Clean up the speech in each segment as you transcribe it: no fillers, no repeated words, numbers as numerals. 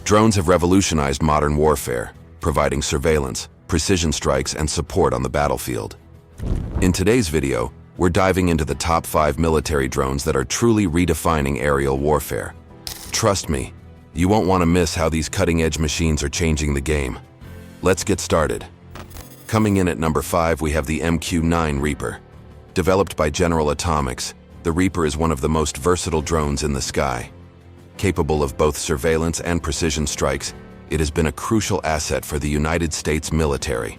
Drones have revolutionized modern warfare, providing surveillance, precision strikes, and support on the battlefield. In today's video, we're diving into the top 5 military drones that are truly redefining aerial warfare. Trust me, you won't want to miss how these cutting-edge machines are changing the game. Let's get started. Coming in at number 5, we have the MQ-9 Reaper. Developed by General Atomics, the Reaper is one of the most versatile drones in the sky. Capable of both surveillance and precision strikes, it has been a crucial asset for the United States military.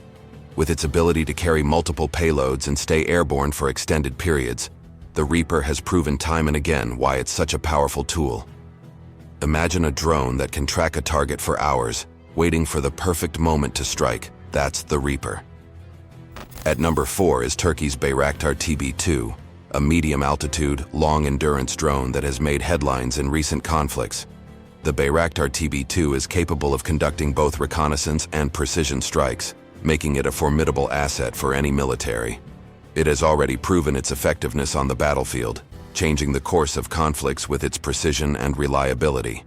With its ability to carry multiple payloads and stay airborne for extended periods, the Reaper has proven time and again why it's such a powerful tool. Imagine a drone that can track a target for hours, waiting for the perfect moment to strike. That's the Reaper. At number 4 is Turkey's Bayraktar TB2, a medium-altitude, long-endurance drone that has made headlines in recent conflicts. The Bayraktar TB2 is capable of conducting both reconnaissance and precision strikes, making it a formidable asset for any military. It has already proven its effectiveness on the battlefield, changing the course of conflicts with its precision and reliability.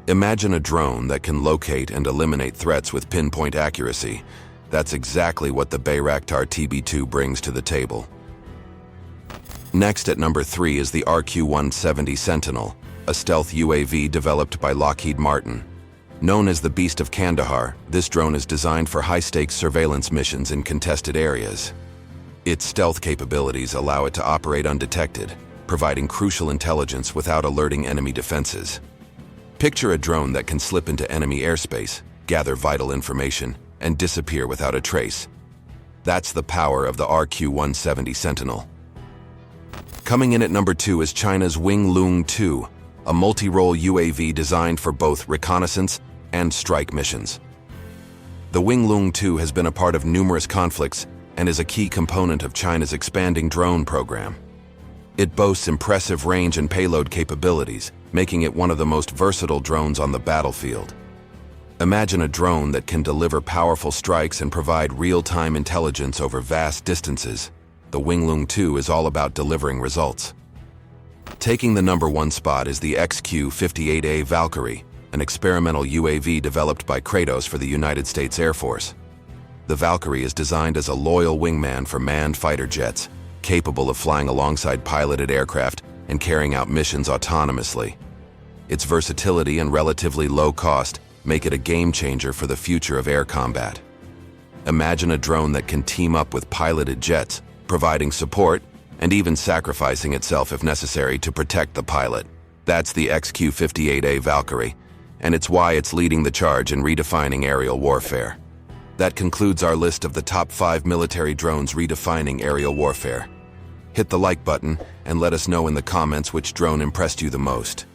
Imagine a drone that can locate and eliminate threats with pinpoint accuracy. That's exactly what the Bayraktar TB2 brings to the table. Next at number 3 is the RQ-170 Sentinel, a stealth UAV developed by Lockheed Martin. Known as the Beast of Kandahar, this drone is designed for high-stakes surveillance missions in contested areas. Its stealth capabilities allow it to operate undetected, providing crucial intelligence without alerting enemy defenses. Picture a drone that can slip into enemy airspace, gather vital information, and disappear without a trace. That's the power of the RQ-170 Sentinel. Coming in at number 2 is China's Wing-Lung 2, a multi-role UAV designed for both reconnaissance and strike missions. The Wing-Lung 2 has been a part of numerous conflicts and is a key component of China's expanding drone program. It boasts impressive range and payload capabilities, making it one of the most versatile drones on the battlefield. Imagine a drone that can deliver powerful strikes and provide real-time intelligence over vast distances. The Wing-Lung 2 is all about delivering results. Taking the number 1 spot is the XQ-58A Valkyrie, an experimental UAV developed by Kratos for the United States Air Force. The Valkyrie is designed as a loyal wingman for manned fighter jets, capable of flying alongside piloted aircraft and carrying out missions autonomously. Its versatility and relatively low cost make it a game-changer for the future of air combat. Imagine a drone that can team up with piloted jets, providing support and even sacrificing itself if necessary to protect the pilot. That's the XQ-58A Valkyrie, and it's why it's leading the charge in redefining aerial warfare. That concludes our list of the top 5 military drones redefining aerial warfare. Hit the like button and let us know in the comments which drone impressed you the most.